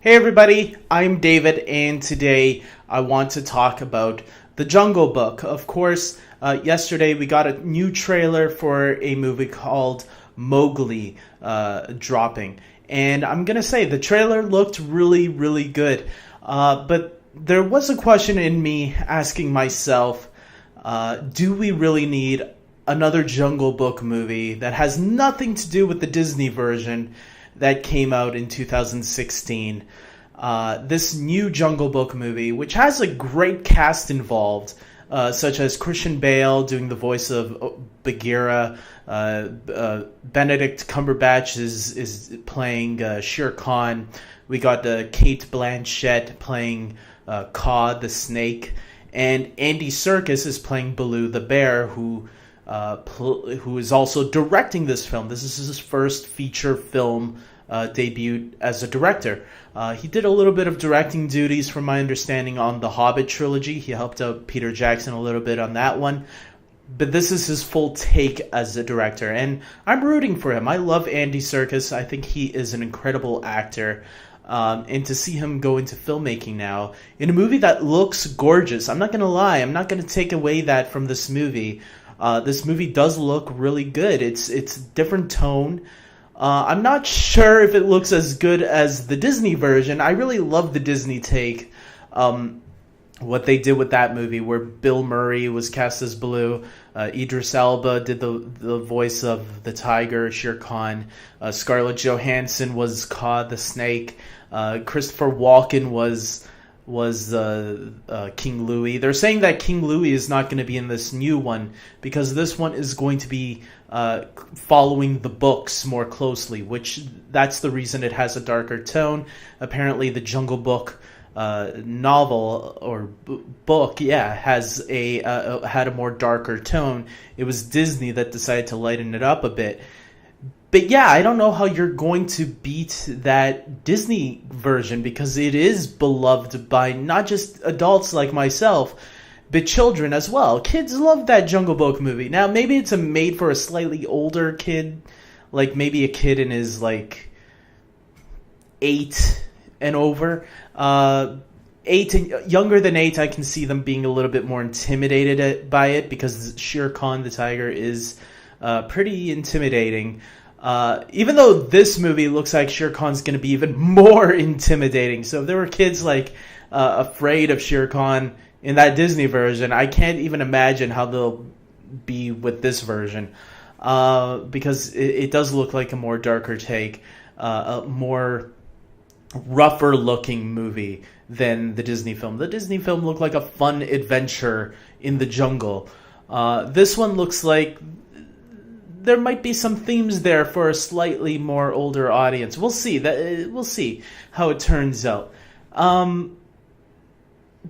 Hey everybody, I'm David, and today I want to talk about The Jungle Book. Of course, yesterday we got a new trailer for a movie called Mowgli dropping. And I'm going to say the trailer looked really, really good. But there was a question in me asking myself, do we really need another Jungle Book movie that has nothing to do with the Disney version that came out in 2016? This new Jungle Book movie, which has a great cast involved, such as Christian Bale doing the voice of Bagheera, Benedict Cumberbatch is playing Shere Khan. We got Kate Blanchett playing Kaa the snake, and Andy Serkis is playing Baloo the bear, who is also directing this film. This is his first feature film debut as a director. He did a little bit of directing duties, from my understanding, on the Hobbit trilogy. He helped out Peter Jackson a little bit on that one. But this is his full take as a director, and I'm rooting for him. I love Andy Serkis. I think he is an incredible actor. And to see him go into filmmaking now in a movie that looks gorgeous. I'm not going to lie. I'm not going to take away that from this movie. This movie does look really good. It's different tone. I'm not sure if it looks as good as the Disney version. I really love the Disney take. What they did with that movie, where Bill Murray was cast as Baloo, Idris Elba did the voice of the tiger, Shere Khan, Scarlett Johansson was Kaa the snake, Christopher Walken was King Louie. They're saying that King Louie is not going to be in this new one because this one is going to be following the books more closely, which that's the reason it has a darker tone. Apparently the Jungle Book novel or book has had a more darker tone. It was Disney that decided to lighten it up a bit. But yeah, I don't know how you're going to beat that Disney version, because it is beloved by not just adults like myself, but children as well. Kids love that Jungle Book movie. Now, maybe it's made for a slightly older kid, like maybe a kid in his like 8 and over. 8 and younger than 8, I can see them being a little bit more intimidated by it, because Shere Khan the tiger is pretty intimidating. Even though this movie looks like Shere Khan's going to be even more intimidating. So if there were kids like afraid of Shere Khan in that Disney version, I can't even imagine how they'll be with this version, because it does look like a more darker take, a more rougher looking movie than the Disney film. The Disney film looked like a fun adventure in the jungle. This one looks like there might be some themes there for a slightly more older audience. We'll see. We'll see how it turns out.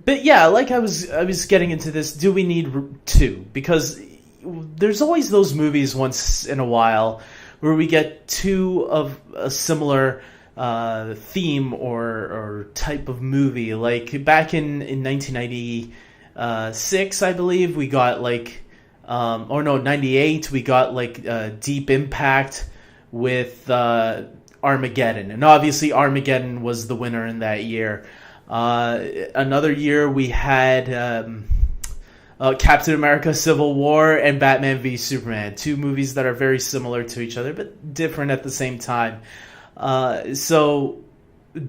But yeah, like I was getting into this, do we need 2? Because there's always those movies once in a while where we get 2 of a similar theme or type of movie. Like back in 1996, I believe, we got like 98, we got like Deep Impact with Armageddon, and obviously Armageddon was the winner in that year. Another year we had Captain America Civil War and Batman v Superman, 2 movies that are very similar to each other but different at the same time. So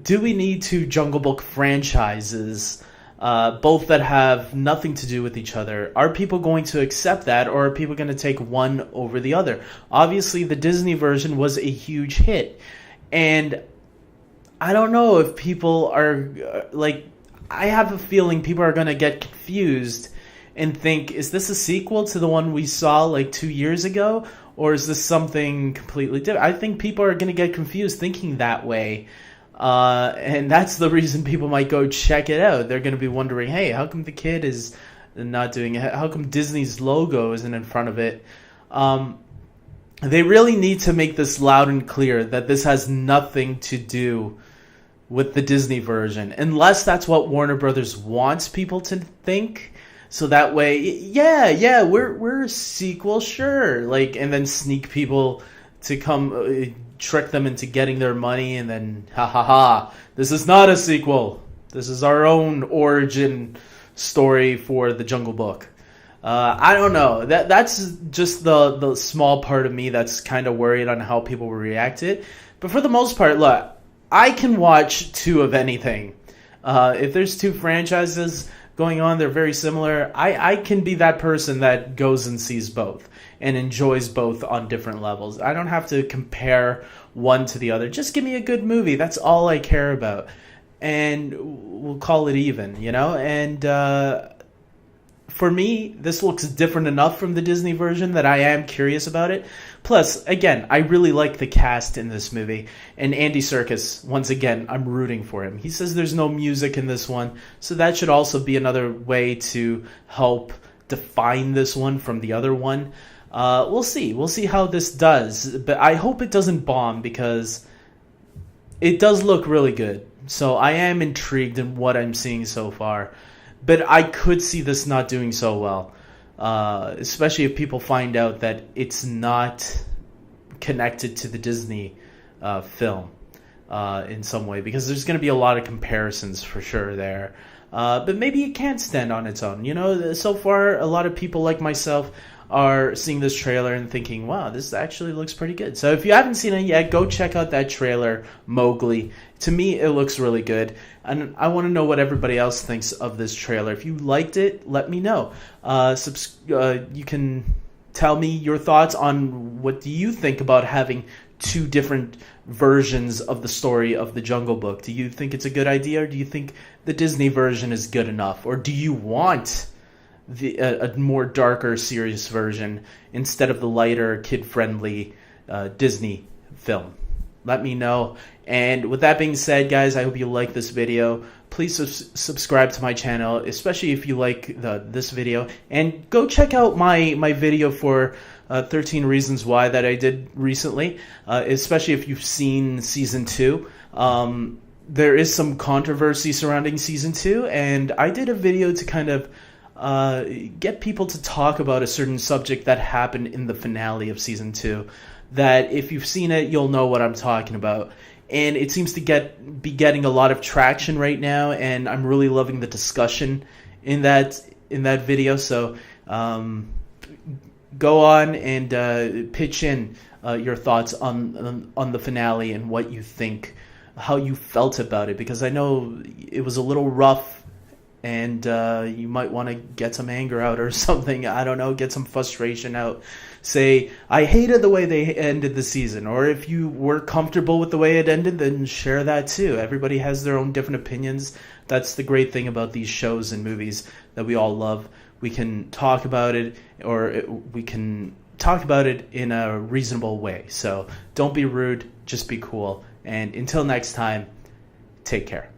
do we need 2 Jungle Book franchises, both that have nothing to do with each other? Are people going to accept that, or are people going to take one over the other? Obviously, the Disney version was a huge hit, and I don't know if people are, I have a feeling people are going to get confused and think, is this a sequel to the one we saw like 2 years ago? Or is this something completely different? I think people are going to get confused thinking that way. And that's the reason people might go check it out. They're going to be wondering, hey, how come the kid is not doing it? How come Disney's logo isn't in front of it? They really need to make this loud and clear that this has nothing to do with the Disney version. Unless that's what Warner Brothers wants people to think. So that way, we're a sequel, sure. And then sneak people to come trick them into getting their money, and then ha ha ha, this is not a sequel. This is our own origin story for the Jungle Book. I don't know. That's just the small part of me that's kind of worried on how people will react to it. But for the most part, look, I can watch two of anything. If there's two franchises going on, they're very similar. I can be that person that goes and sees both and enjoys both on different levels. I don't have to compare one to the other. Just give me a good movie. That's all I care about. And we'll call it even, you know? And for me, this looks different enough from the Disney version that I am curious about it. Plus, again, I really like the cast in this movie. And Andy Serkis, once again, I'm rooting for him. He says there's no music in this one, so that should also be another way to help define this one from the other one. We'll see. We'll see how this does. But I hope it doesn't bomb, because it does look really good. So I am intrigued in what I'm seeing so far. But I could see this not doing so well, especially if people find out that it's not connected to the Disney film in some way, because there's going to be a lot of comparisons for sure there. But maybe it can't stand on its own. You know, so far, a lot of people like myself are seeing this trailer and thinking, wow, this actually looks pretty good. So if you haven't seen it yet, go check out that trailer, Mowgli. To me, it looks really good. And I want to know what everybody else thinks of this trailer. If you liked it, let me know. You can tell me your thoughts on what do you think about having two different versions of the story of the Jungle Book. Do you think it's a good idea, or do you think the Disney version is good enough? Or do you want a more darker, serious version instead of the lighter, kid-friendly Disney film? Let me know. And with that being said, guys, I hope you like this video. Please subscribe to my channel, especially if you like this video. And go check out my video for 13 Reasons Why that I did recently, especially if you've seen Season 2. There is some controversy surrounding Season 2, and I did a video to kind of get people to talk about a certain subject that happened in the finale of Season 2, that if you've seen it, you'll know what I'm talking about. And it seems to be getting a lot of traction right now, and I'm really loving the discussion in that video. So go on and pitch in your thoughts on the finale and what you think, how you felt about it, because I know it was a little rough, and you might want to get some anger out or something. I don't know, get some frustration out. Say, I hated the way they ended the season. Or if you were comfortable with the way it ended, then share that too. Everybody has their own different opinions. That's the great thing about these shows and movies that we all love. We can talk about it, or we can talk about it in a reasonable way. So don't be rude, just be cool. And until next time, take care.